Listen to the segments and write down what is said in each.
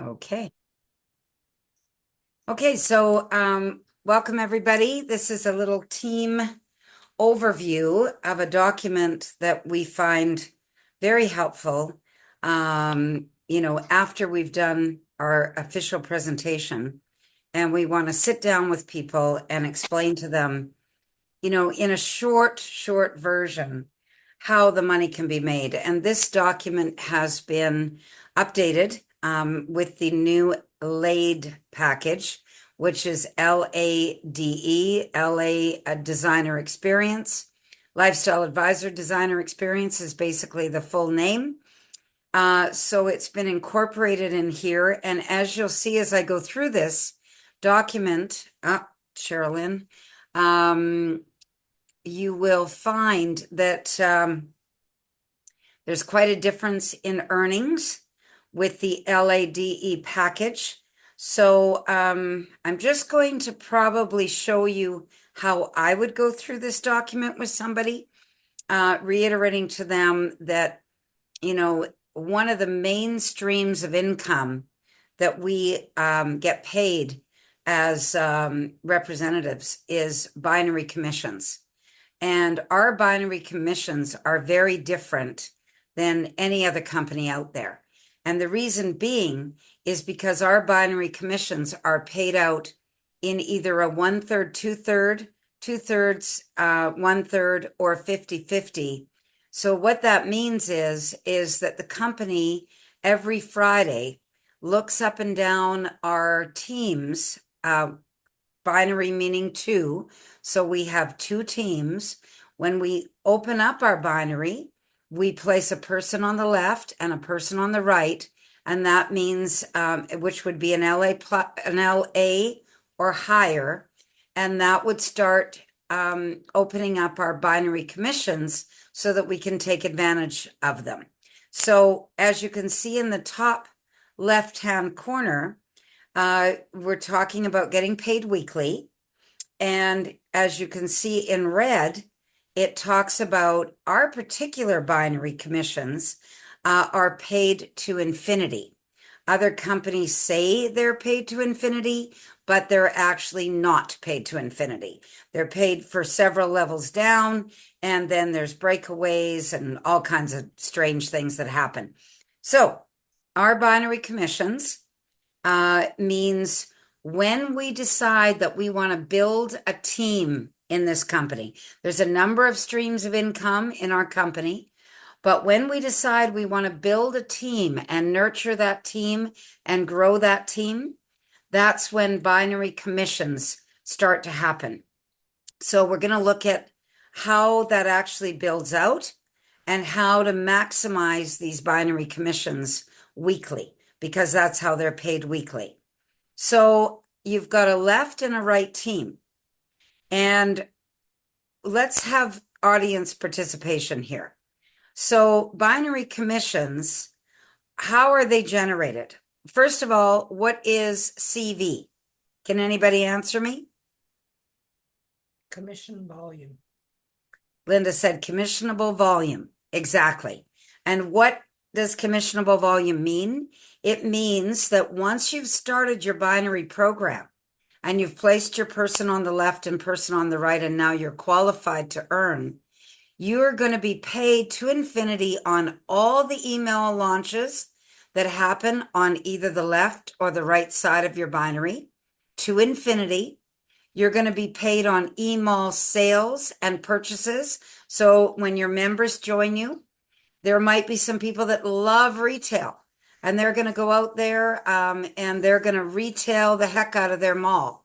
Okay. Okay, so welcome everybody. This is a little team overview of a document that we find very helpful. After we've done our official presentation, and we want to sit down with people and explain to them, in a short version, how the money can be made. And this document has been updated with the new LADE package, which is LADE, LA Designer Experience. Lifestyle Advisor Designer Experience is basically the full name. So it's been incorporated in here. And as you'll see as I go through this document, Sherilyn, you will find that there's quite a difference in earnings with the LADE package. So I'm just going to probably show you how I would go through this document with somebody, reiterating to them that, one of the main streams of income that we get paid as representatives is binary commissions. And our binary commissions are very different than any other company out there. And the reason being is because our binary commissions are paid out in either a 1/3, 2/3, 2/3, 1/3, or 50/50. So what that means is that the company every Friday looks up and down our teams, binary meaning two. So we have two teams. When we open up our binary, we place a person on the left and a person on the right. And that means, which would be an LA or higher. And that would start opening up our binary commissions so that we can take advantage of them. So as you can see in the top left-hand corner, we're talking about getting paid weekly. And as you can see in red, it talks about our particular binary commissions are paid to infinity. Other companies say they're paid to infinity, but they're actually not paid to infinity. They're paid for several levels down, and then there's breakaways and all kinds of strange things that happen. So our binary commissions means when we decide that we want to build a team in this company, there's a number of streams of income in our company, but when we decide we want to build a team and nurture that team and grow that team, that's when binary commissions start to happen. So we're going to look at how that actually builds out and how to maximize these binary commissions weekly, because that's how they're paid weekly. So you've got a left and a right team. And let's have audience participation here. So binary commissions, how are they generated? First of all, what is CV? Can anybody answer me? Commission volume. Linda said commissionable volume. Exactly. And what does commissionable volume mean? It means that once you've started your binary program and you've placed your person on the left and person on the right, and now you're qualified to earn, you're going to be paid to infinity on all the email launches that happen on either the left or the right side of your binary, to infinity. You're going to be paid on email sales and purchases. So when your members join you, there might be some people that love retail, and they're going to go out there and they're going to retail the heck out of their mall,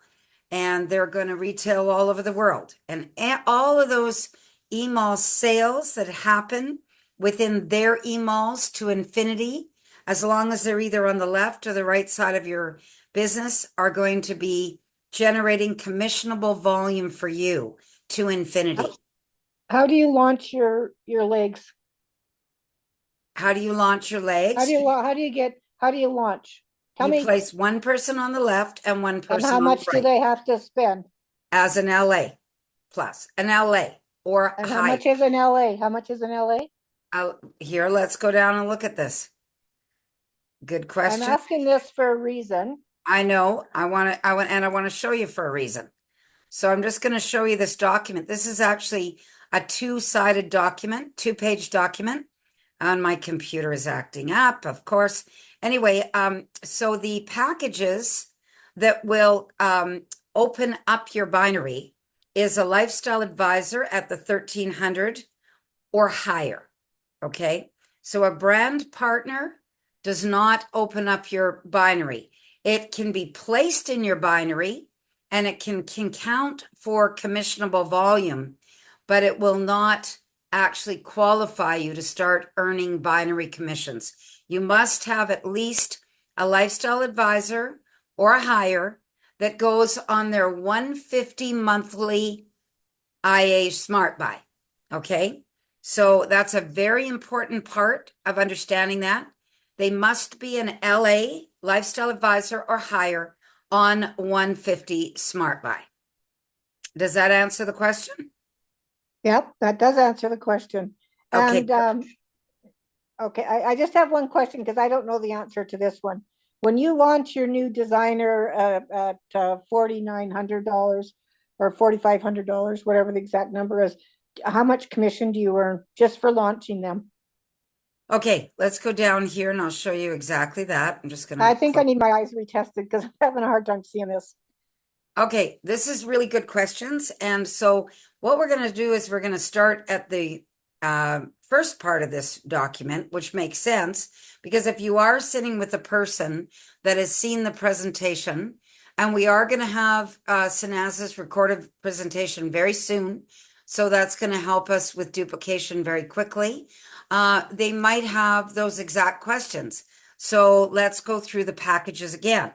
and they're going to retail all over the world. And all of those email sales that happen within their emails to infinity, as long as they're either on the left or the right side of your business, are going to be generating commissionable volume for you to infinity. How do you launch your legs? How do you launch your legs? How do you launch? Tell You me. place one person on the left and one And person how on much the do right they have to spend? as an LA plus, an LA or And how higher. much is an LA? How much is an LA? Here, let's go down and look at this. Good I'm question. asking this for a reason. I know. I want to show you for a reason. So I'm just going to show you this document. This is actually a two-sided document, two-page document. And my computer is acting up, of course. Anyway, so the packages that will open up your binary is a lifestyle advisor at the 1300 or higher. Okay. So a brand partner does not open up your binary. It can be placed in your binary and it can count for commissionable volume, but it will not actually qualify you to start earning binary commissions. You must have at least a lifestyle advisor or higher that goes on their 150 monthly IA Smart Buy. Okay. So that's a very important part of understanding that. They must be an LA lifestyle advisor or higher on 150 Smart Buy. Does that answer the question? Yep, that does answer the question. Okay. And okay, I just have one question because I don't know the answer to this one. When you launch your new designer at $4,900 or $4,500, whatever the exact number is, how much commission do you earn just for launching them? Okay. Let's go down here and I'll show you exactly that. I'm just going I to think I close. need my eyes retested because I'm having a hard time seeing this. Okay, this is really good questions. And so what we're going to do is we're going to start at the first part of this document, which makes sense because if you are sitting with a person that has seen the presentation, and we are going to have Sanaz's recorded presentation very soon, so that's going to help us with duplication very quickly. They might have those exact questions. So let's go through the packages again.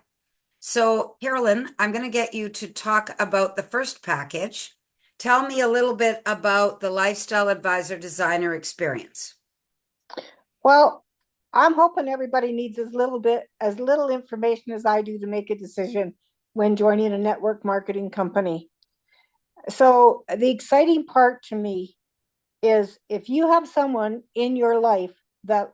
So, Carolyn, I'm going to get you to talk about the first package. Tell me a little bit about the Lifestyle Advisor Designer experience. Well, I'm hoping everybody needs as little information as I do to make a decision when joining a network marketing company. So the exciting part to me is if you have someone in your life that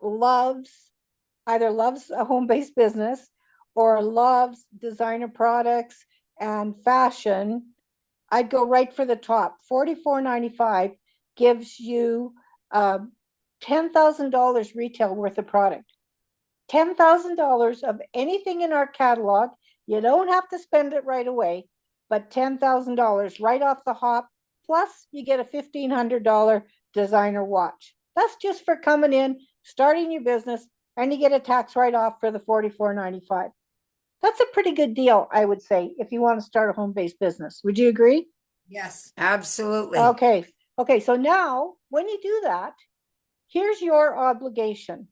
either loves a home-based business or loves designer products and fashion, I'd go right for the top. $44.95 gives you $10,000 retail worth of product. $10,000 of anything in our catalog. You don't have to spend it right away, but $10,000 right off the hop. Plus, you get a $1,500 designer watch. That's just for coming in, starting your business, and you get a tax write off for the $44.95. That's a pretty good deal, I would say, if you want to start a home based business. Would you agree? Yes, absolutely. Okay. Okay. So now, when you do that, here's your obligation.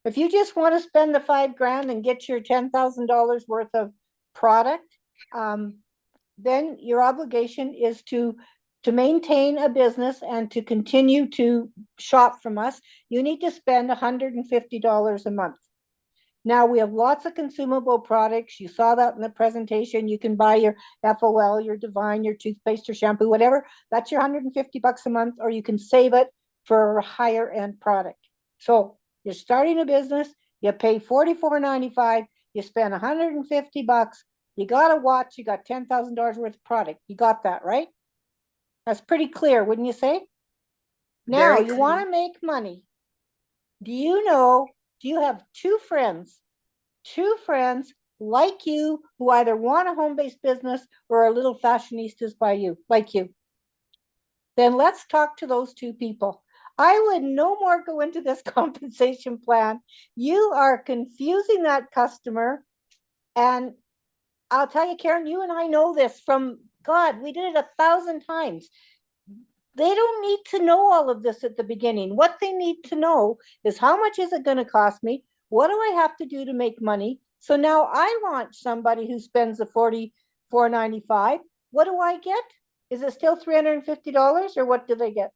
If you just want to spend the 5 grand and get your $10,000 worth of product, um, then your obligation is to maintain a business and to continue to shop from us. You need to spend $150 a month. Now we have lots of consumable products. You saw that in the presentation. You can buy your FOL, your Divine, your toothpaste, your shampoo, whatever. That's your $150 a month, or you can save it for a higher end product. So you're starting a business, you pay $44.95, you spend $150, you got a watch, you got $10,000 worth of product. You got that, right? That's pretty clear, wouldn't you say? Now Very you clear. want to make money. Do you know? Do you have two friends like you who either want a home-based business or are little fashionistas by you, like you? Then let's talk to those two people. I would no more go into this compensation plan. You are confusing that customer. And I'll tell you, Karen, you and I know this from God. We did it 1,000 times. They don't need to know all of this at the beginning. What they need to know is how much is it going to cost me? What do I have to do to make money? So now I launch somebody who spends the $44.95. What do I get? Is it still $350 or what do they get?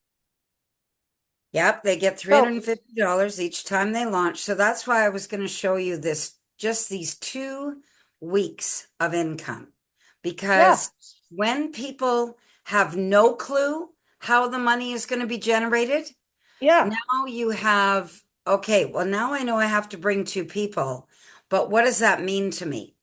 Yep, they get So $350 each time they launch. So that's why I was going to show you this, just these 2 weeks of income. yeah, Because when people have no clue how the money is going to be generated, yeah. now you have Okay, well, now I know I have to bring two people, but what does that mean to me?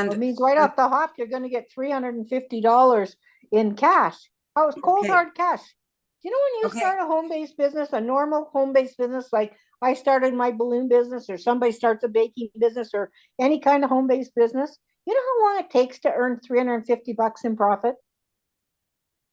Well, it And means right um, off the hop, you're going to get $350 in cash. Oh, it's cold okay, hard cash. Do you know when you okay. start a home based business, a normal home based business, like I started my balloon business, or somebody starts a baking business, or any kind of home based business? You know how long it takes to earn $350 in profit?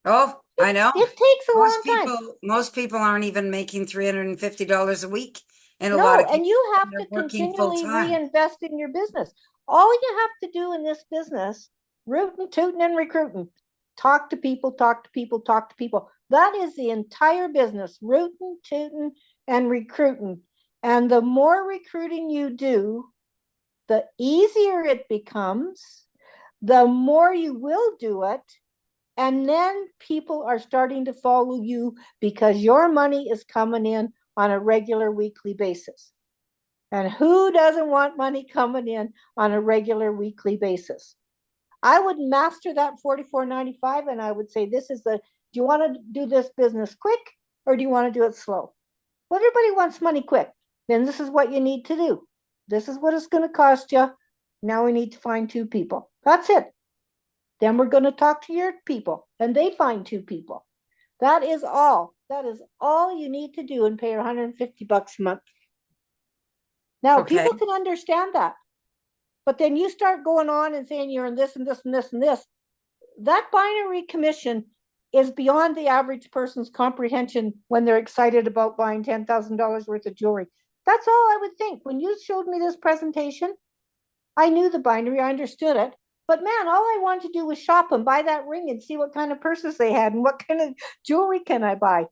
Oh, It, I know. it takes a long time. Most people aren't even making $350 a week in a lot No, of and cases, you and have they're to working full continually time. reinvest in your business. All you have to do in this business, rooting, tooting, and recruiting, talk to people, talk to people, talk to people. That is the entire business, rooting, tooting, and recruiting. And the more recruiting you do, the easier it becomes, the more you will do it. And then people are starting to follow you because your money is coming in on a regular weekly basis. And who doesn't want money coming in on a regular weekly basis? I would master that 44.95 and I would say, this is the, do you want to do this business quick or do you want to do it slow? Well, everybody wants money quick. Then this is what you need to do. This is what it's going to cost you. Now we need to find two people. That's it. Then we're going to talk to your people and they find two people. That is all. That is all you need to do and pay $150 a month. Now, Okay, people can understand that. But then you start going on and saying you're in this and this and this and this. That binary commission is beyond the average person's comprehension when they're excited about buying $10,000 worth of jewelry. That's all I would think. When you showed me this presentation, I knew the binary, I understood it. But man, all I wanted to do was shop and buy that ring and see what kind of purses they had and what kind of jewelry can I buy.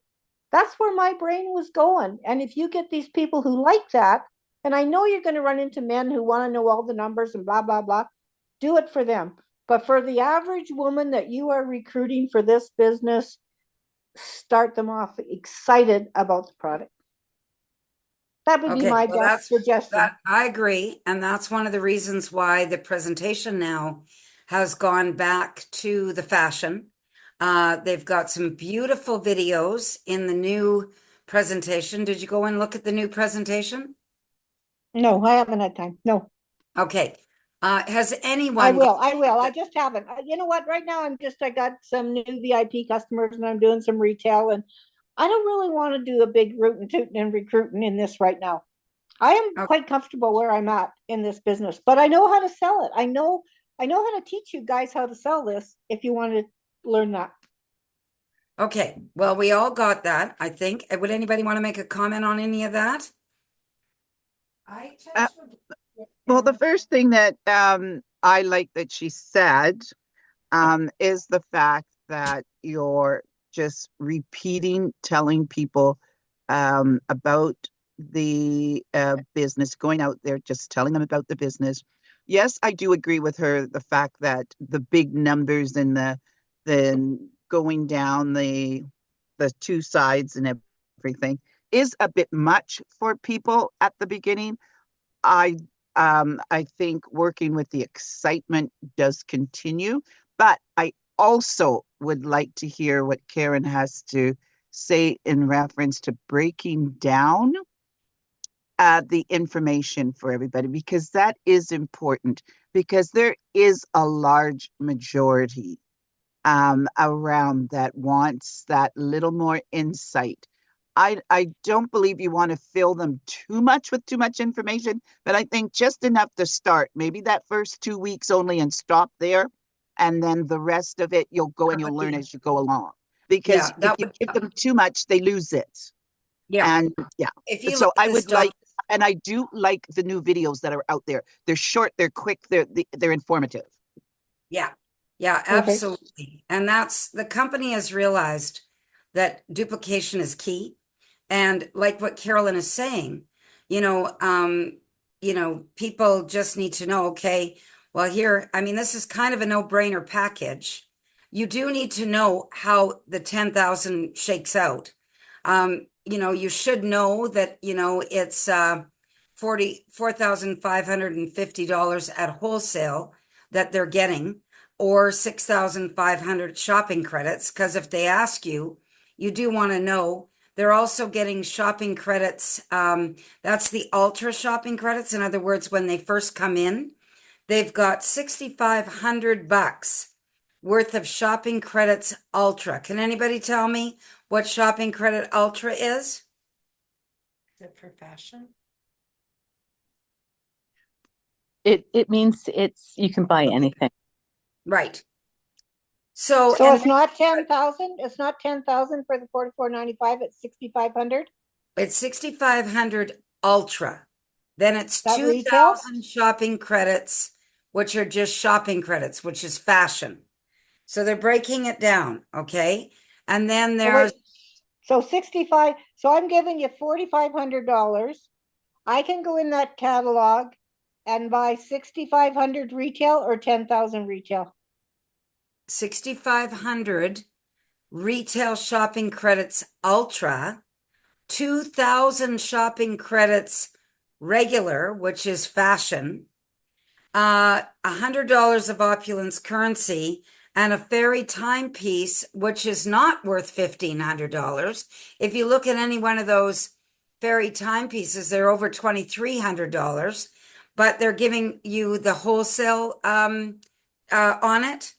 That's where my brain was going. And if you get these people who like that, and I know you're going to run into men who want to know all the numbers and blah, blah, blah, do it for them. But for the average woman that you are recruiting for this business, start them off excited about the product. That would be okay. my Well, best that's suggestion. that. I agree, and that's one of the reasons why the presentation now has gone back to the fashion. They've got some beautiful videos in the new presentation. Did you go and look at the new presentation? No, I haven't had time. No, Okay. Has I anyone gone will. I will. I to just haven't. You know what? Right now, I got some new VIP customers and I'm doing some retail and I don't really want to do a big rootin' tootin' and recruiting in this right now. I am the, quite comfortable where I'm at in this business, but I know how to sell it. I know how to teach you guys how to sell this if you want to learn that. okay. Well, we all got that, I think. Would anybody want to make a comment on any of that? I Uh, just would. well, the first thing that I like that she said is the fact that you're just repeating, telling people about the business, going out there, just telling them about the business. Yes, I do agree with her. The fact that the big numbers and the going down the two sides and everything is a bit much for people at the beginning. I I think working with the excitement does continue, but I also would like to hear what Karen has to say in reference to breaking down the information for everybody because that is important because there is a large majority around that wants that little more insight. I don't believe you want to fill them too much with too much information, but I think just enough to start. Maybe that first 2 weeks only and stop there. And then the rest of it, you'll go and That you'll would learn be, as you go along. Because yeah, if that you would, give them too much, they lose it. yeah. And yeah, If you look so at I the would stock, like, and I do like the new videos that are out there. They're short, they're quick, they're informative. yeah, yeah, Perfect. absolutely. And that's the company has realized that duplication is key. And like what Carolyn is saying, you know, um, people just need to know, okay, well, here, I mean, this is kind of a no-brainer package. You do need to know how the 10,000 shakes out. You should know that, it's $44,550 at wholesale that they're getting, or 6,500 shopping credits. Because if they ask you, you do want to know they're also getting shopping credits. That's the ultra shopping credits. In other words, when they first come in, they've got $6,500 worth of shopping credits ultra. Can anybody tell me what shopping credit ultra is? Is it for fashion? It means you can buy anything. Right. So, So and it's not 10,000, it's not 10,000 for the 44.95, it's 6,500? it's 6,500 ultra. Then it's That retail? 2,000 shopping credits, which are just shopping credits, which is fashion. So they're breaking it down, okay? And then Oh, there's wait. So 65, so I'm giving you $4,500. I can go in that catalog and buy 6,500 retail or 10,000 retail. 6,500 retail shopping credits ultra, 2,000 shopping credits regular, which is fashion, $100 of opulence currency, and a fairy timepiece, which is not worth $1,500. If you look at any one of those fairy timepieces, they're over $2,300, but they're giving you the wholesale on it.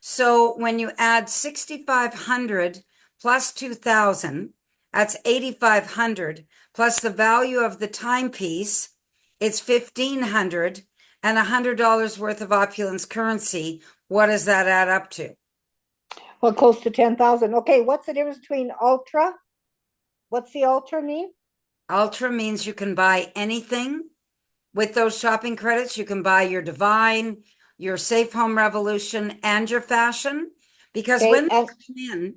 So when you add 6,500 plus 2,000, that's 8,500 plus the value of the timepiece, it's 1,500 and $100 worth of opulence currency. What does that add up to? Well, close to 10,000. Okay, what's the difference between ultra? What's the ultra mean? Ultra means you can buy anything with those shopping credits. You can buy your Divine, your Safe Home Revolution, and your fashion. Because Okay, when they come in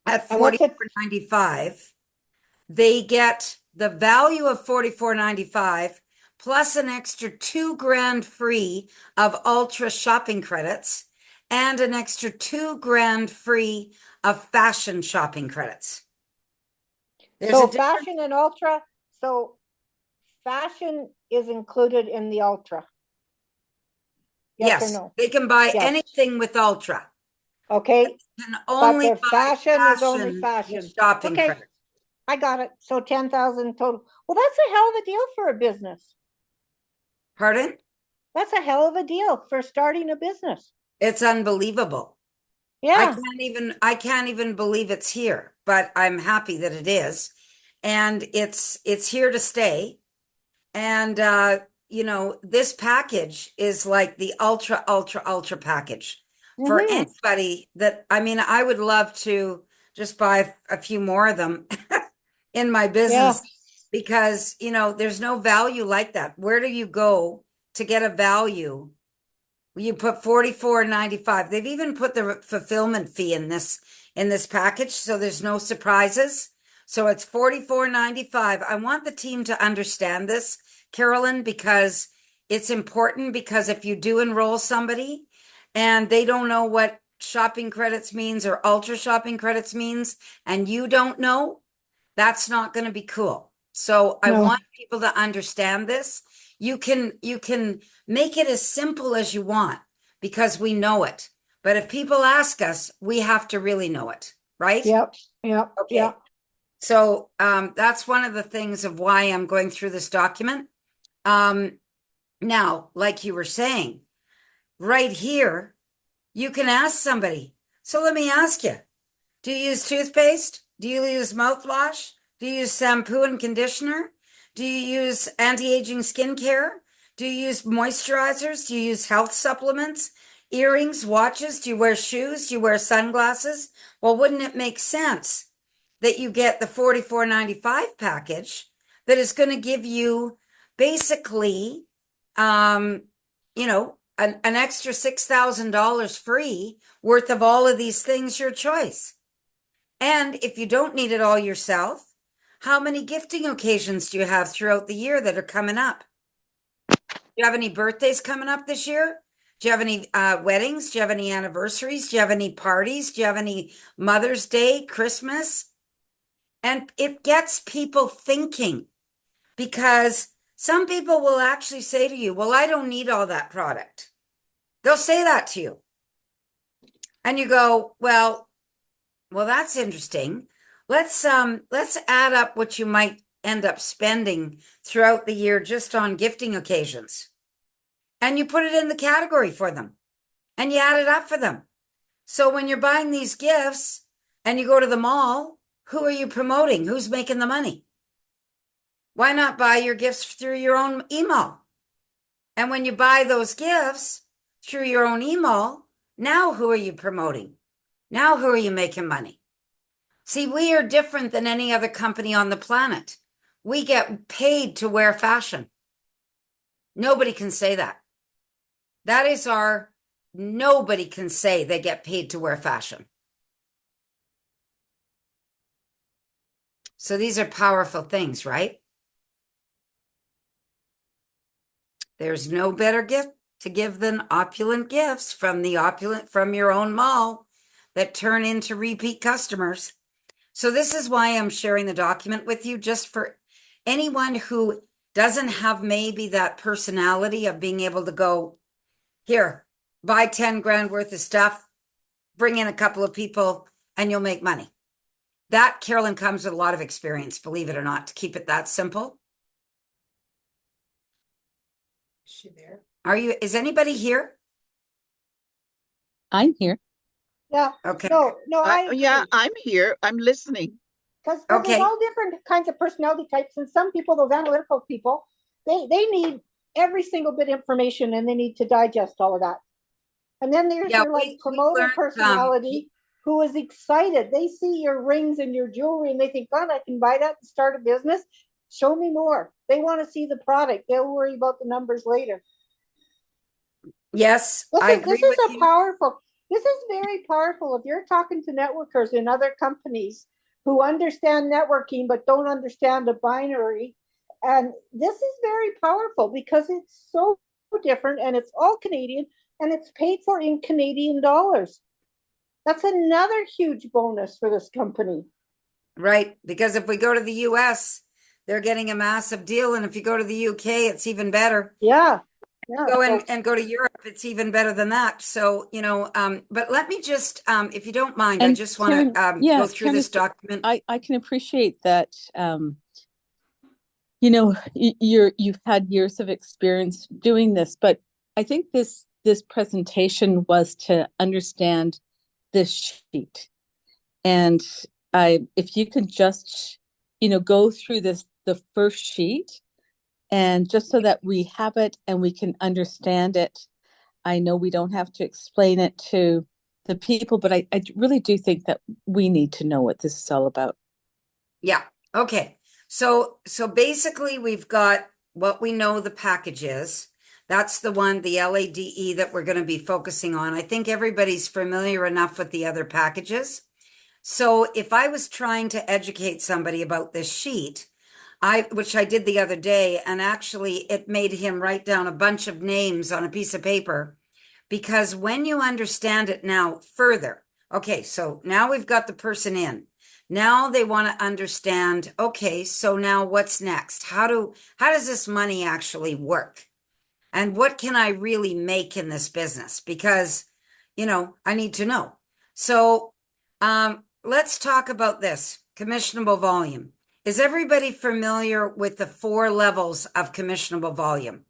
at and what's it? $44.95, they get the value of $44.95 plus an extra $2,000 free of ultra shopping credits and an extra $2,000 free of fashion shopping credits. There's So a difference. fashion and ultra, so fashion is included in the ultra. Yes or no? They can buy Yes. anything with ultra. Okay, Can but only their buy fashion is only fashion fashion. with shopping Okay, credits. I got it. So 10,000 total. Well, that's a hell of a deal for a business. Pardon? That's a hell of a deal for starting a business. It's unbelievable. Yeah, I can't even believe it's here, but I'm happy that it is. And it's here to stay. And you know, this package is like the ultra, ultra, ultra package for mhm, anybody that, I mean, I would love to just buy a few more of them in my yeah. business because, you know, there's no value like that. Where do you go to get a value? You put $44.95. They've even put the fulfillment fee in this package, so there's no surprises. So it's $44.95. I want the team to understand this, Carolyn, because it's important because if you do enroll somebody and they don't know what shopping credits means or ultra shopping credits means, and you don't know, that's not going to be cool. So I No. want people to understand this. You can make it as simple as you want because we know it. But if people ask us, we have to really know it, right? Yep, yep, Okay. yep. So that's one of the things of why I'm going through this document. Now, like you were saying, right here, you can ask somebody. So let me ask you, do you use toothpaste? Do you use mouthwash? Do you use shampoo and conditioner? Do you use anti-aging skincare? Do you use moisturizers? Do you use health supplements? Earrings, watches? Do you wear shoes? Do you wear sunglasses? Well, wouldn't it make sense that you get the $44.95 package that is going to give you basically, you know, an extra $6,000 free worth of all of these things, your choice. And if you don't need it all yourself, how many gifting occasions do you have throughout the year that are coming up? Do you have any birthdays coming up this year? Do you have any weddings? Do you have any anniversaries? Do you have any parties? Do you have any Mother's Day, Christmas? And it gets people thinking because some people will actually say to you, well, I don't need all that product. They'll say that to you. And you go, well, that's interesting. let's add up what you might end up spending throughout the year just on gifting occasions. And you put it in the category for them and you add it up for them. So when you're buying these gifts and you go to the mall, who are you promoting? Who's making the money? Why not buy your gifts through your own email? And when you buy those gifts through your own email, now who are you promoting? Now who are you making money? See, we are different than any other company on the planet. We get paid to wear fashion. Nobody can say that. Nobody can say they get paid to wear fashion. So these are powerful things, right? There's no better gift to give than opulent gifts from your own mall that turn into repeat customers. So this is why I'm sharing the document with you, just for anyone who doesn't have maybe that personality of being able to go, here, buy 10 grand worth of stuff, bring in a couple of people, and you'll make money. That, Carolyn, comes with a lot of experience, believe it or not, to keep it that simple. Is she there? Is anybody here? I'm here. Yeah. Okay. No, Yeah, I'm here. I'm listening. Because Okay. there's all different kinds of personality types, and some people, those analytical people, they need every single bit of information and they need to digest all of that. And then there's your like promoter learned, personality who is excited. They see your rings and your jewelry and they think, God, I can buy that and start a business. Show me more. They want to see the product. They'll worry about the numbers later. Yes, I agree this is with a you. powerful. This is very powerful. If you're talking to networkers in other companies who understand networking but don't understand the binary, and this is very powerful because it's so different and it's all Canadian and it's paid for in Canadian dollars. That's another huge bonus for this company. Right, because if we go to the US, they're getting a massive deal, and if you go to the UK, it's even better. Yeah. And go to Europe, it's even better than that. So, but let me just, if you don't mind, I just want to go through this document. I can appreciate that. You've had years of experience doing this, but I think this presentation was to understand this sheet. And if you could just, go through the first sheet, and just so that we have it and we can understand it. I know we don't have to explain it to the people, but I really do think that we need to know what this is all about. Yeah. Okay. So basically we've got what we know the package is. That's the one, the LADE, that we're going to be focusing on. I think everybody's familiar enough with the other packages. So if I was trying to educate somebody about this sheet, which I did the other day, and actually it made him write down a bunch of names on a piece of paper, because when you understand it now further, okay, so now we've got the person in. Now they want to understand, okay, so now what's next? How does this money actually work? And what can I really make in this business? Because, I need to know. So, let's talk about this commissionable volume. Is everybody familiar with the 4 levels of commissionable volume?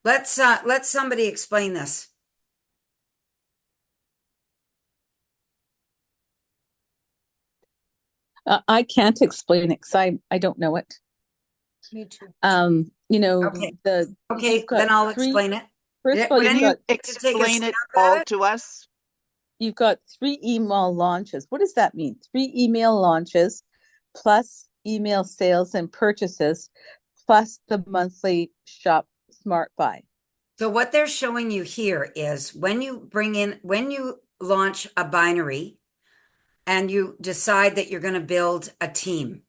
Let somebody explain this. I can't explain it because I don't know it. Me too. Okay. Then I'll explain it. First of all, Can you explain it all to us? You've got 3 email launches. What does that mean? 3 email launches plus email sales and purchases plus the monthly shop smart buy. So what they're showing you here is when you launch a binary and you decide that you're going to build a team,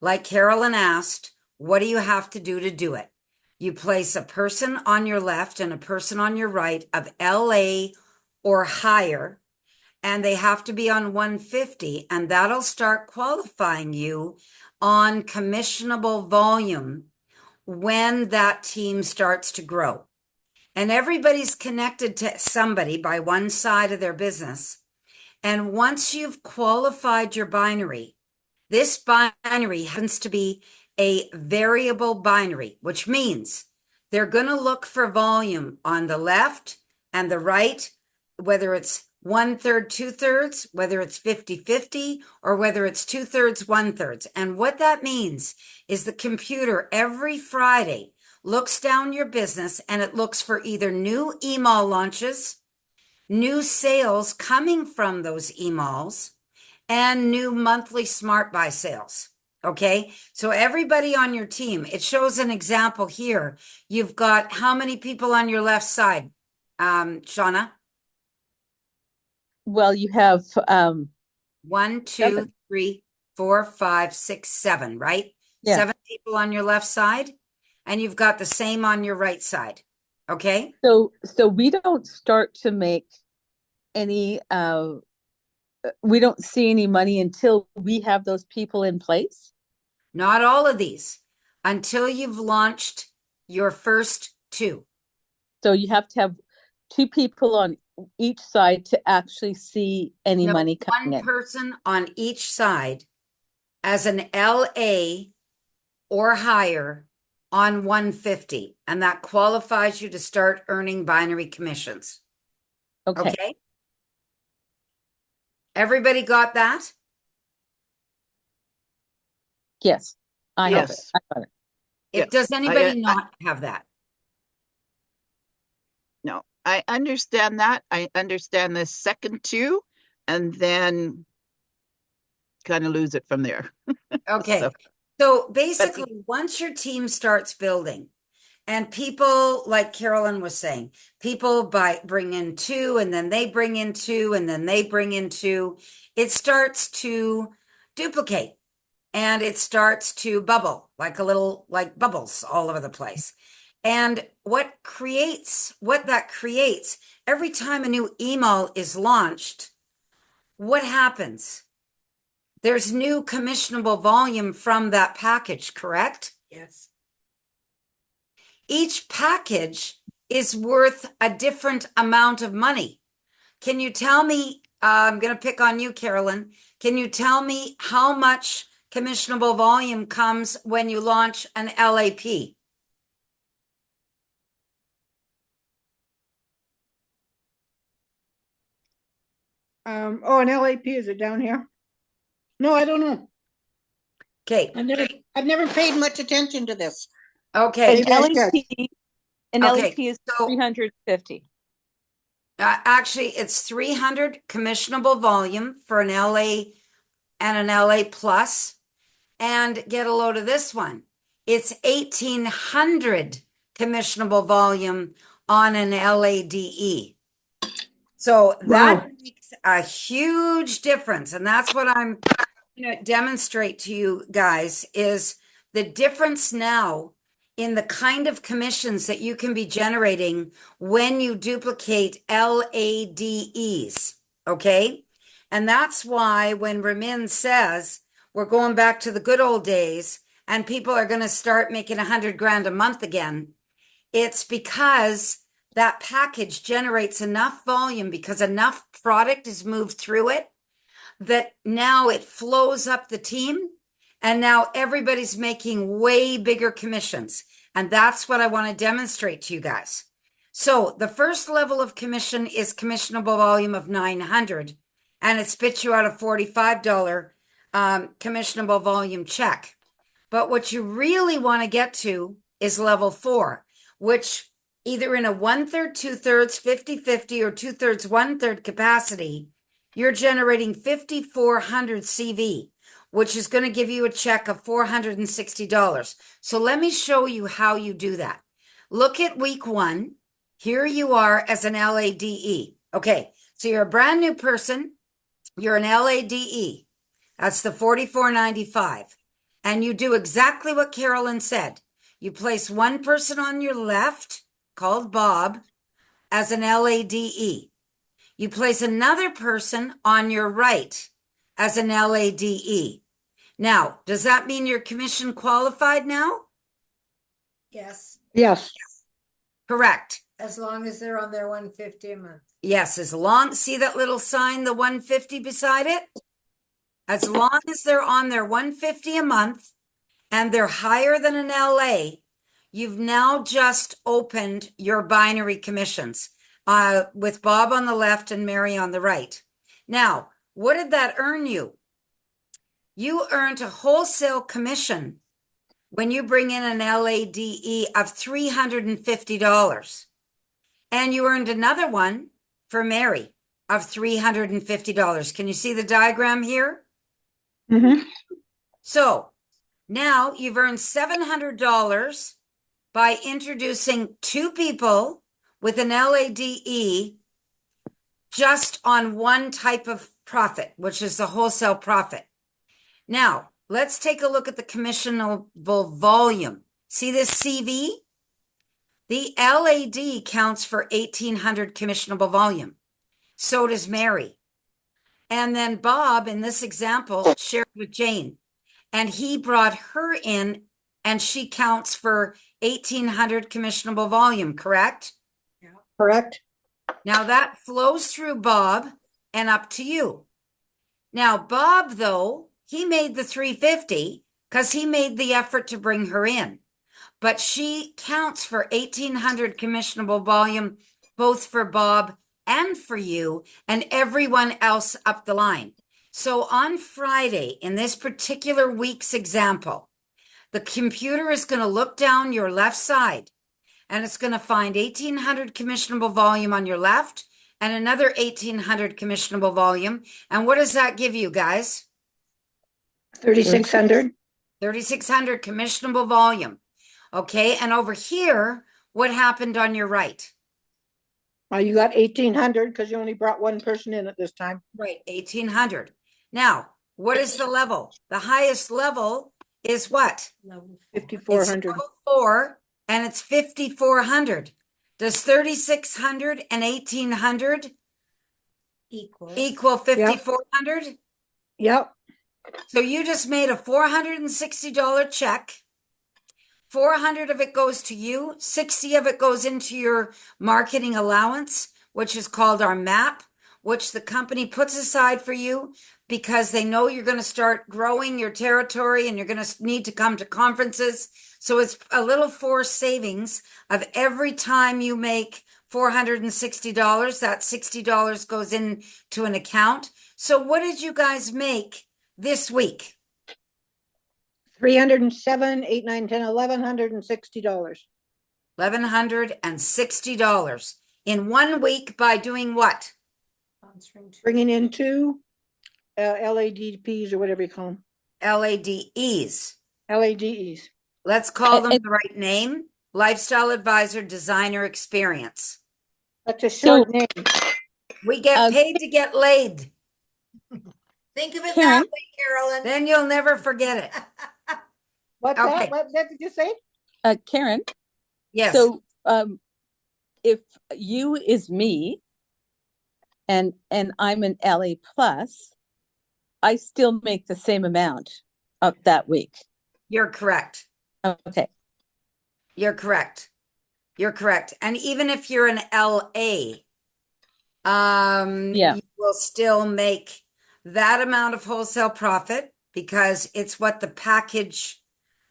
like Carolyn asked, what do you have to do it? You place a person on your left and a person on your right of LA or higher, and they have to be on 150, and that'll start qualifying you on commissionable volume when that team starts to grow. And everybody's connected to somebody by one side of their business. And once you've qualified your binary, This binary happens to be a variable binary, which means they're going to look for volume on the left and the right, whether it's 1/3, 2/3, whether it's 50/50, or whether it's 2/3, 1/3. And what that means is the computer every Friday looks down your business and it looks for either new email launches, new sales coming from those emails, and new monthly smart buy sales. Okay. So everybody on your team, it shows an example here. You've got how many people on your left side, Shauna? Well, you have 1, 2, seven. 3, 4, 5, 6, 7, right? Yeah. 7 people on your left side, and you've got the same on your right side. Okay. So we don't start to make any we don't see any money until we have those people in place. Not all of these until you've launched your first 2. So you have to have 2 people on each side to actually see any No, money coming one in. person on each side as an LA or higher on 150, and that qualifies you to start earning binary commissions. Okay. Okay. Everybody got that? Yes. I have it. Yes. I got it. Does Yes. anybody not have that? No, I understand that. I understand the second 2, and then kind of lose it from there. Okay. So, So but basically, once your team starts building, and people, like Carolyn was saying, people bring in 2, and then they bring in 2, and then they bring in 2, it starts to duplicate. And it starts to bubble like like bubbles all over the place. And what that creates, every time a new email is launched, what happens? There's new commissionable volume from that package, correct? Yes. Each package is worth a different amount of money. Can you tell me, I'm going to pick on you, Carolyn. Can you tell me how much commissionable volume comes when you launch an LAP? An LAP, is it down here? No, I don't know. Okay. I've never paid much attention to this. Okay. Maybe I should. An Okay, LEP is so- 350. Actually, it's 300 commissionable volume for an LA and an LA plus. And get a load of this one. It's 1,800 commissionable volume on an LADE. So that makes a huge difference. And that's what I'm going to demonstrate to you guys is the difference now in the kind of commissions that you can be generating when you duplicate LADEs. Okay. And that's why when Ramin says we're going back to the good old days and people are going to start making 100 grand a month again, it's because that package generates enough volume because enough product is moved through it that now it flows up the team and now everybody's making way bigger commissions. And that's what I want to demonstrate to you guys. So the first level of commission is commissionable volume of 900, and it spits you out a $45 commissionable volume check. But what you really want to get to is level 4, which either in a 1/3, 2/3, 50/50, or 2/3, 1/3 capacity, you're generating 5,400 CV, which is going to give you a check of $460. So let me show you how you do that. Look at week 1. Here you are as an LADE. Okay, so you're a brand new person. You're an LADE. That's the $44.95. And you do exactly what Carolyn said. You place one person on your left, called Bob, as an LADE. You place another person on your right as an LADE. Now, does that mean you're commission qualified now? Yes. Yes. Correct. As long as they're on their 150 a month. Yes, as long, see that little sign, the 150 beside it? As long as they're on their 150 a month and they're higher than an LA, you've now just opened your binary commissions with Bob on the left and Mary on the right. Now, what did that earn you? You earned a wholesale commission when you bring in an LADE of $350. And you earned another one for Mary of $350. Can you see the diagram here? Mhm. So now you've earned $700 by introducing two people with an LADE just on one type of profit, which is the wholesale profit. Now, let's take a look at the commissionable volume. See this CV? The LAD counts for 1,800 commissionable volume. So does Mary. And then Bob, in this example, shared with Jane. And he brought her in, and she counts for 1,800 commissionable volume, correct? Correct. Now that flows through Bob and up to you. Now, Bob, though, he made the 350 because he made the effort to bring her in. But she counts for 1,800 commissionable volume, both for Bob and for you and everyone else up the line. So on Friday, in this particular week's example, the computer is going to look down your left side and it's going to find 1,800 commissionable volume on your left and another 1,800 commissionable volume. And what does that give you, guys? 3,600. 3,600 commissionable volume. Okay, and over here, what happened on your right? You got 1,800 because you only brought one person in at this time. Right, 1,800. Now, what is the level? The highest level is what? Level 5,400. It's level 4, and it's 5,400. Does 3,600 and 1,800 equals. equal 5,400? Yep. So you just made a $460 check. 400 of it goes to you, 60 of it goes into your marketing allowance, which is called our MAP, which the company puts aside for you because they know you're going to start growing your territory and you're going to need to come to conferences. So it's a little forced savings of every time you make $460, that $60 goes into an account. So what did you guys make this week? 307, 8, 9, 10, $1,160. $1,160 in 1 week by doing what? Bringing in two LADPs or whatever you call them. LADEs. LADEs. Let's call them the right name. Lifestyle Advisor Designer Experience. That's a short name. We get paid to get laid. Think of it Karen? that way, Carolyn. Then you'll never forget it. What's Okay. that? What did you say? Karen, Yes. so if you is me and I'm an LA plus, I still make the same amount of that week. You're correct. Okay. You're correct. You're correct. And even if you're an LA, Yeah. you will still make that amount of wholesale profit because it's what the package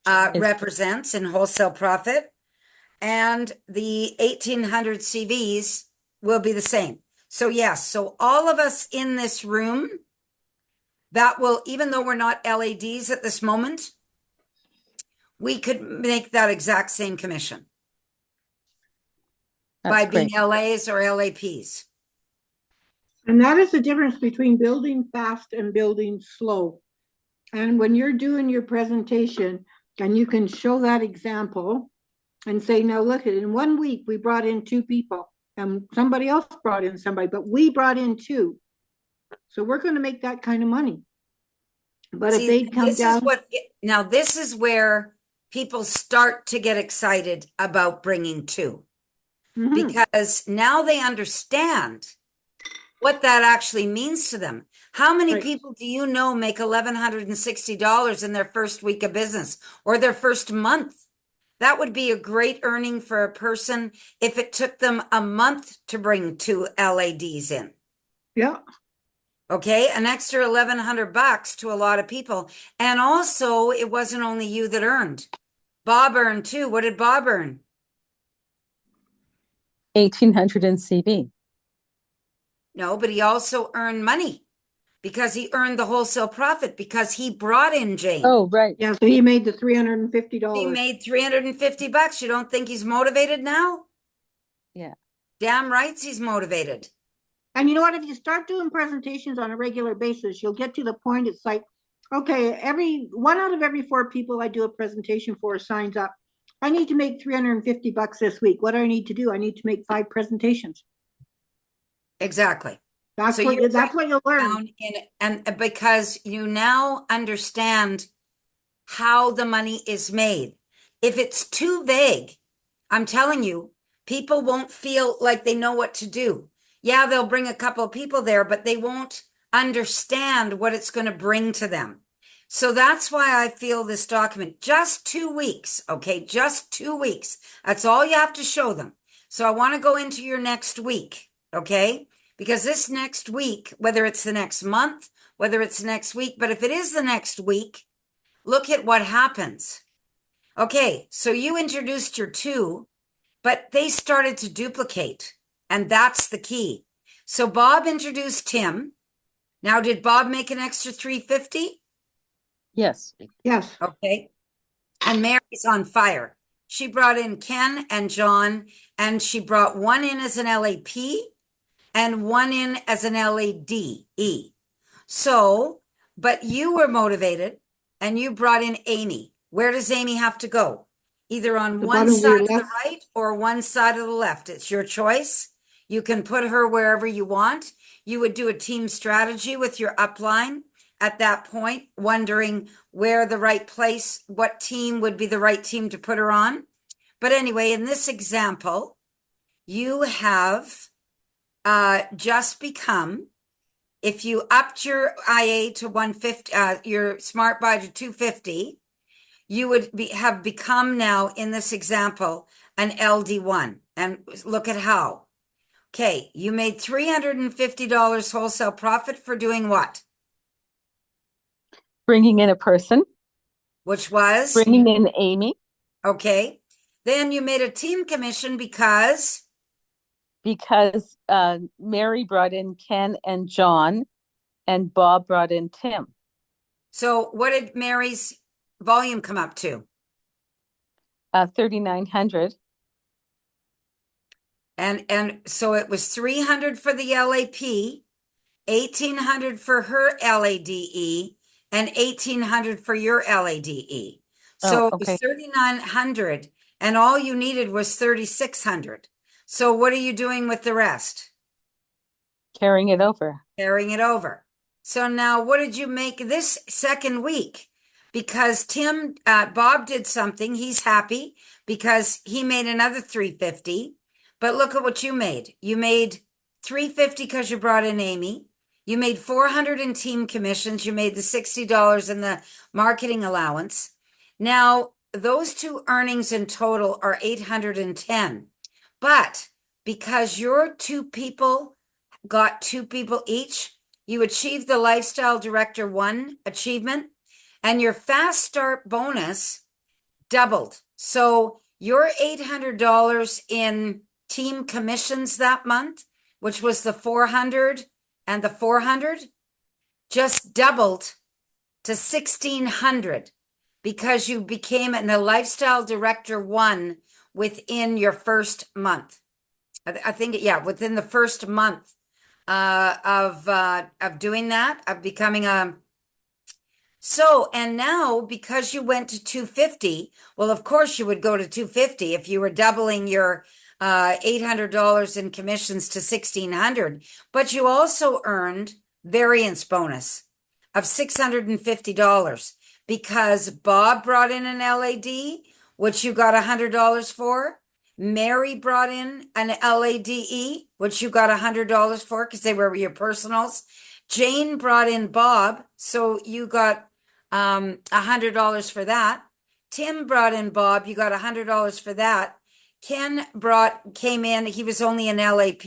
represents in wholesale profit. And the 1,800 CVs will be the same. So yes, so all of us in this room, that will, even though we're not LADs at this moment, we could make that exact same commission by being LAs or LAPs. And that is the difference between building fast and building slow. And when you're doing your presentation and you can show that example and say, now look, in 1 week, we brought in two people and somebody else brought in somebody, but we brought in two. So we're going to make that kind of money. But if they come down. Now this is where people start to get excited about bringing two. Because now they understand what that actually means to them. How many people do you know make $1,160 in their first week of business or their first month? That would be a great earning for a person if it took them a month to bring two LADs in. Yeah. Okay, an extra $1,100 to a lot of people. And also, it wasn't only you that earned. Bob earned too. What did Bob earn? 1,800 in CD. No, but he also earned money because he earned the wholesale profit because he brought in Jane. Oh, right. Yeah, so he made the $350. He made $350. You don't think he's motivated now? Yeah. Damn rights he's motivated. And you know what? If you start doing presentations on a regular basis, you'll get to the point. It's like, okay, every one out of every four people I do a presentation for signs up. I need to make $350 this week. What do I need to do? I need to make 5 presentations. Exactly. That's So what you're that's what you'll learn. down in, and because you now understand how the money is made. If it's too vague, I'm telling you, people won't feel like they know what to do. Yeah, they'll bring a couple of people there, but they won't understand what it's going to bring to them. So that's why I feel this document, just 2 weeks, okay, just 2 weeks. That's all you have to show them. So I want to go into your next week, okay? Because this next week, whether it's the next month, whether it's the next week, but if it is the next week, look at what happens. Okay, so you introduced your 2, but they started to duplicate, and that's the key. So Bob introduced Tim. Now, did Bob make an extra 350? Yes. Yes. Okay. And Mary's on fire. She brought in Ken and John, and she brought one in as an LAP and one in as an LADE. So, but you were motivated and you brought in Amy. Where does Amy have to go? Either on The one bottom of side your of the left. right or one side of the left. It's your choice. You can put her wherever you want. You would do a team strategy with your upline at that point, wondering where the right place, what team would be the right team to put her on. But anyway, in this example, you have just become, if you upped your IA to 150, your smart buy to 250, you would have become now in this example an LD1. And look at how. Okay, you made $350 wholesale profit for doing what? Bringing in a person, Which was? bringing in Amy, Okay. Then you made a team commission because because Mary brought in Ken and John, and Bob brought in Tim. so what did Mary's volume come up to? 3,900. And so it was 300 for the LAP, 1,800 for her LADE, and 1,800 for your LADE. So Oh, it was okay. 3,900, and all you needed was 3,600. So what are you doing with the rest? Carrying it over. Carrying it over. So now what did you make this second week? Because Bob did something. He's happy because he made another 350. But look at what you made. You made 350 because you brought in Amy. You made 400 in team commissions. You made the $60 in the marketing allowance. Now, those two earnings in total are 810. But because your 2 people got 2 people each, you achieved the Lifestyle Director 1 achievement, and your Fast Start bonus doubled. So your $800 in team commissions that month, which was the 400 and the 400, just doubled to 1,600 because you became a Lifestyle Director 1 within your first month. I think, yeah, within the first month of doing that, of becoming a. So, and now because you went to 250, well, of course you would go to 250 if you were doubling your $800 in commissions to 1,600, but you also earned variance bonus of $650 because Bob brought in an LAD, which you got $100 for. Mary brought in an LADE, which you got $100 for because they were your personals. Jane brought in Bob, so you got $100 for that. Tim brought in Bob, you got $100 for that. Came in, he was only an LAP,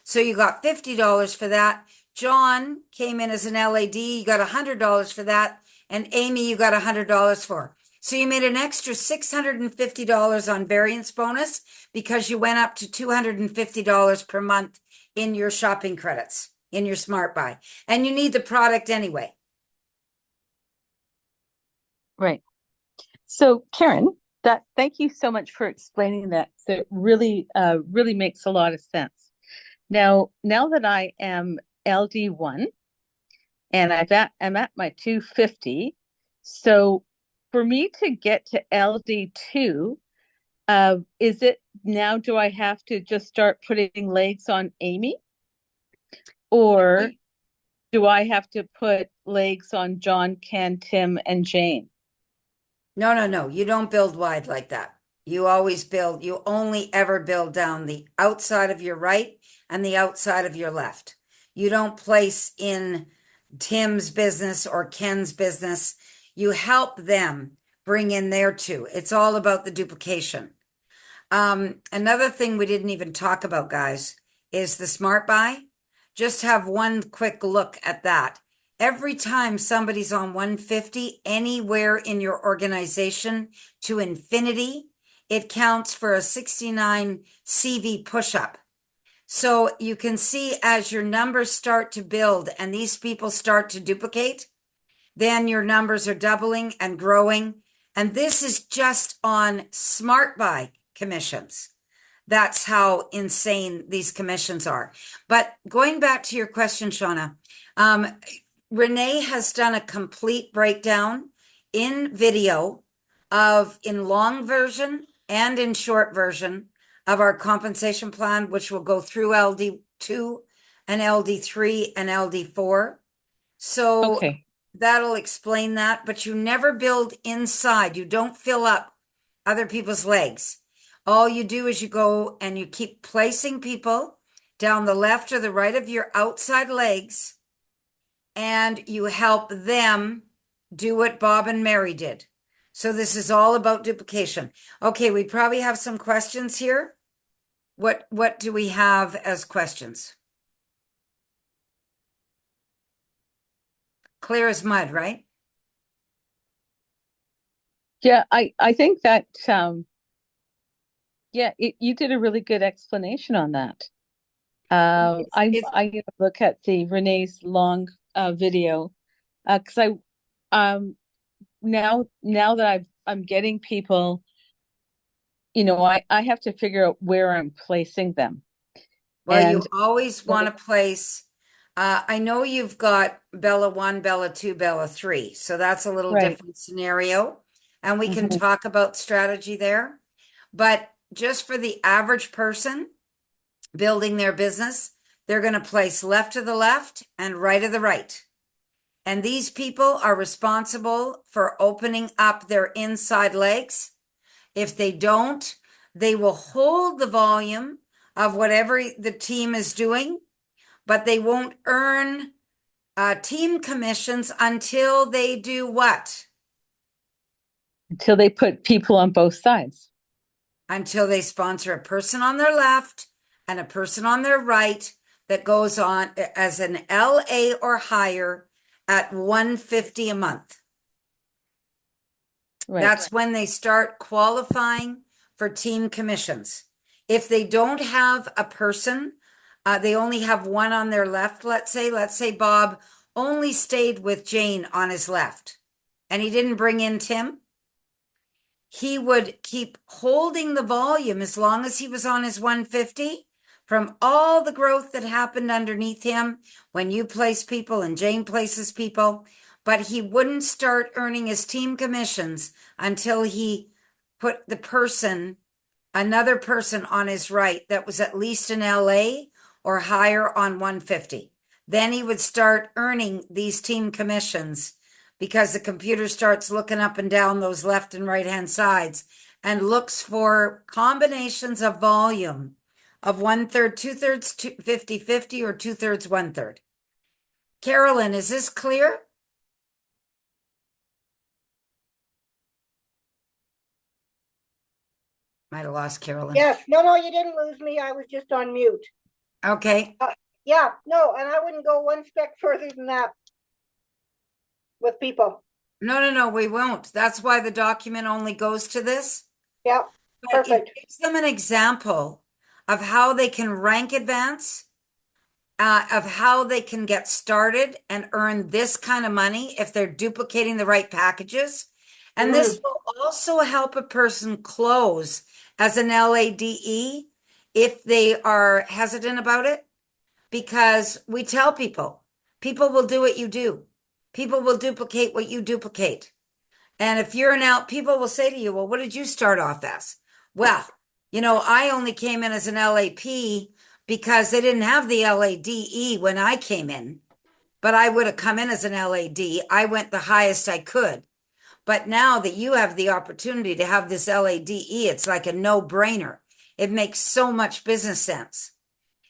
so you got $50 for that. John came in as an LAD, you got $100 for that, and Amy, you got $100 for. So you made an extra $650 on variance bonus because you went up to $250 per month in your shopping credits, in your Smart Buy. And you need the product anyway. Right. So Karen, thank you so much for explaining that. So it really, really makes a lot of sense. Now that I am LD1 and I'm at my 250, so for me to get to LD2, is it now, do I have to just start putting legs on Amy? Or do I have to put legs on John, Ken, Tim, and Jane? No. You don't build wide like that. You only ever build down the outside of your right and the outside of your left. You don't place in Tim's business or Ken's business. You help them bring in their two. It's all about the duplication. Another thing we didn't even talk about, guys, is the Smart Buy. Just have one quick look at that. Every time somebody's on 150 anywhere in your organization to infinity, it counts for a 69 CV push-up. So you can see as your numbers start to build and these people start to duplicate, then your numbers are doubling and growing. And this is just on Smart Buy commissions. That's how insane these commissions are. But going back to your question, Shauna, Renee has done a complete breakdown in video in long version and in short version of our compensation plan, which will go through LD2 and LD3 and LD4. So Okay. that'll explain that, but you never build inside. You don't fill up other people's legs. All you do is you go and you keep placing people down the left or the right of your outside legs, and you help them do what Bob and Mary did. So this is all about duplication. Okay, we probably have some questions here. What do we have as questions? Clear as mud, right? Yeah, I think that you did a really good explanation on that. I look at the Renee's long video because now that I'm getting people, I have to figure out where I'm placing them. Well, And you always want to place, I know you've got Bella 1, Bella 2, Bella 3, so that's a little right. different scenario, and we can Mhm. talk about strategy there. But just for the average person building their business, they're going to place left of the left and right of the right. And these people are responsible for opening up their inside legs. If they don't, they will hold the volume of whatever the team is doing, but they won't earn team commissions until they do what? Until they put people on both sides. Until they sponsor a person on their left and a person on their right that goes on as an LA or higher at 150 a month. Right. That's when they start qualifying for team commissions. If they don't have a person, they only have one on their left, let's say Bob only stayed with Jane on his left and he didn't bring in Tim, he would keep holding the volume as long as he was on his 150 from all the growth that happened underneath him when you place people and Jane places people, but he wouldn't start earning his team commissions until he put another person on his right that was at least an LA or higher on 150. Then he would start earning these team commissions because the computer starts looking up and down those left and right hand sides and looks for combinations of volume of 1/3, 2/3, 50/50, or 2/3, 1/3. Carolyn, is this clear? Might have lost Carolyn. Yes, no, you didn't lose me. I was just on mute. Okay. Yeah, no, and I wouldn't go one step further than that with people. No, we won't. That's why the document only goes to this. Yeah, But it perfect. gives them an example of how they can rank advance, of how they can get started and earn this kind of money if they're duplicating the right packages. And this will also help a person close as an LADE if they are hesitant about it, because we tell people will do what you do. People will duplicate what you duplicate. And if you're an L, people will say to you, well, what did you start off as? Well, I only came in as an LAP because they didn't have the LADE when I came in, but I would have come in as an LAD. I went the highest I could. But now that you have the opportunity to have this LADE, it's like a no-brainer. It makes so much business sense.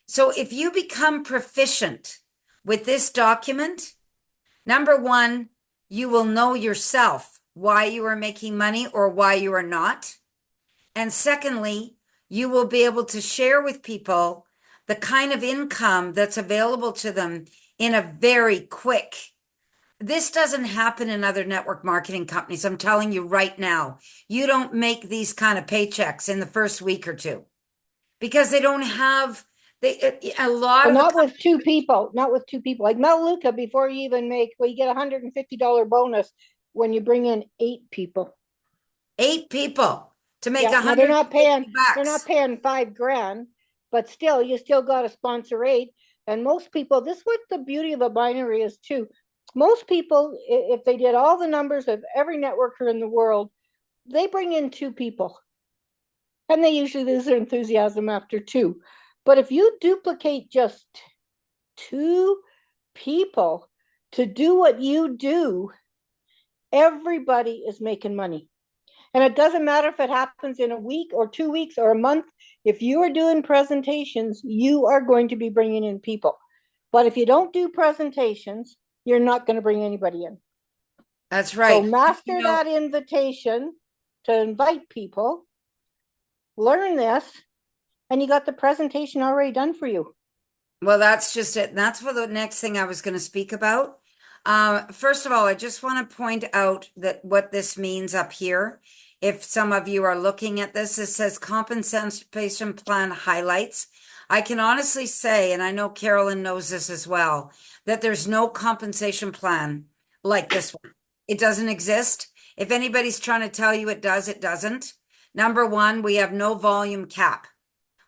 So if you become proficient with this document, number one, you will know yourself why you are making money or why you are not. And secondly, you will be able to share with people the kind of income that's available to them in a very quick. This doesn't happen in other network marketing companies. I'm telling you right now, you don't make these kind of paychecks in the first week or two because they don't have a lot Well, of the not with two people, not with two people. Like Melaleuca, before you even make, well, you get $150 bonus when you bring in 8 people. 8 people to make Yeah, now they're not paying, they're not $150. paying 5 grand, but still, you still got to sponsor 8. And most people, this is what the beauty of a binary is too. Most people, if they did all the numbers of every networker in the world, they bring in 2 people. And they usually lose their enthusiasm after 2. But if you duplicate just 2 people to do what you do, everybody is making money. And it doesn't matter if it happens in a week or 2 weeks or a month. If you are doing presentations, you are going to be bringing in people. But if you don't do presentations, you're not going to bring anybody in. That's So right. master that invitation to invite people, learn this, and you got the presentation already done for you. Well, that's just it. That's what the next thing I was going to speak about. First of all, I just want to point out that what this means up here. If some of you are looking at this, it says compensation plan highlights. I can honestly say, and I know Carolyn knows this as well, that there's no compensation plan like this one. It doesn't exist. If anybody's trying to tell you it does, it doesn't. Number one, we have no volume cap.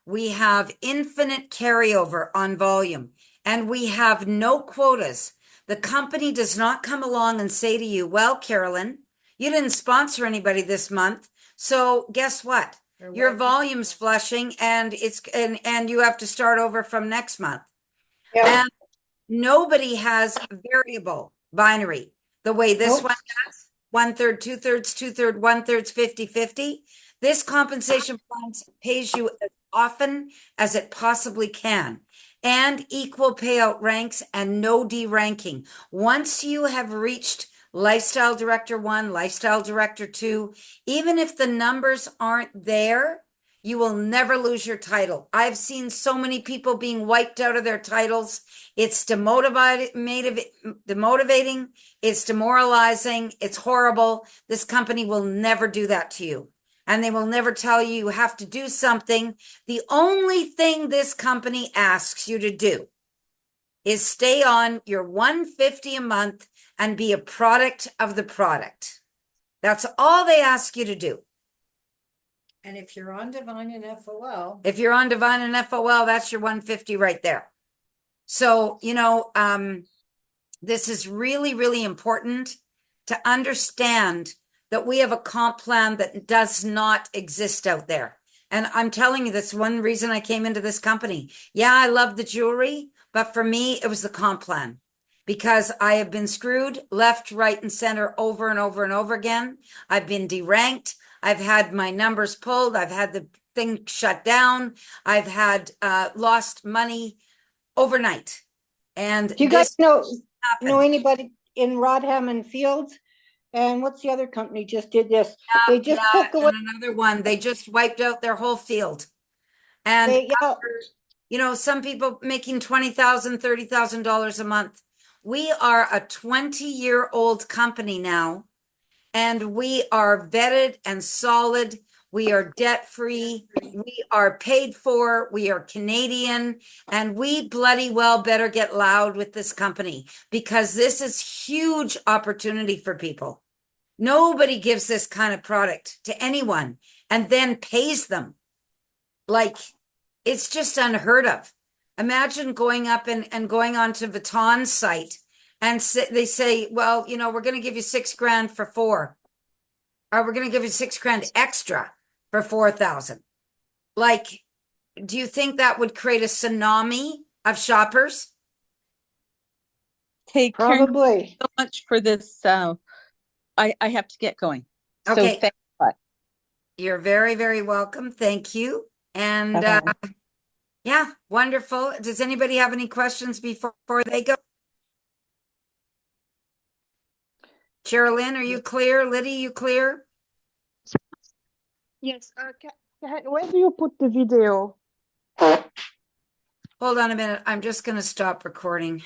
We have infinite carryover on volume, and we have no quotas. The company does not come along and say to you, well, Carolyn, you didn't sponsor anybody this month. So guess what? Your volume's flushing and and you have to start over from next month. Yeah. And nobody has variable binary the way this Nope. one does. 1/3, 2/3, 2/3, 1/3, 50/50. This compensation plan pays you as often as it possibly can, and equal payout ranks and no deranking. Once you have reached Lifestyle Director 1, Lifestyle Director 2, even if the numbers aren't there, you will never lose your title. I've seen so many people being wiped out of their titles. It's demotivating, it's demoralizing, it's horrible. This company will never do that to you. And they will never tell you you have to do something. The only thing this company asks you to do is stay on your $150 a month and be a product of the product. That's all they ask you to do. And if you're on Divine and FOL, If you're on Divine and FOL, that's your 150 right there. So, this is really, really important to understand that we have a comp plan that does not exist out there. And I'm telling you, that's one reason I came into this company. Yeah, I love the jewelry, but for me, it was the comp plan because I have been screwed left, right, and center over and over and over again. I've been deranked. I've had my numbers pulled. I've had the thing shut down. I've had lost money overnight. And Do you guys this know happened. anybody in Rodham and Fields? And what's the other company just did this? They just Yeah, took away. and another one, they just wiped out their whole field. And They, yeah, after, You know, some people making $20,000, $30,000 a month. We are a 20-year-old company now, and we are vetted and solid. We are debt-free. We are paid for. We are Canadian, and we bloody well better get loud with this company because this is huge opportunity for people. Nobody gives this kind of product to anyone and then pays them. Like, it's just unheard of. Imagine going up and going onto Vuitton's site and they say, well, you know, we're going to give you $6,000 for 4, or we're going to give you $6,000 extra for 4,000. Like, do you think that would create a tsunami of shoppers? Hey, Karen, Probably. so much for this. I have to get going. So Okay. thanks a lot. You're very, very welcome. Thank you. And Bye-bye. yeah, wonderful. Does anybody have any questions before they go? Sherilyn, are you clear? Liddy, you clear? Yes. Where do you put the video? Hold on a minute. I'm just going to stop recording.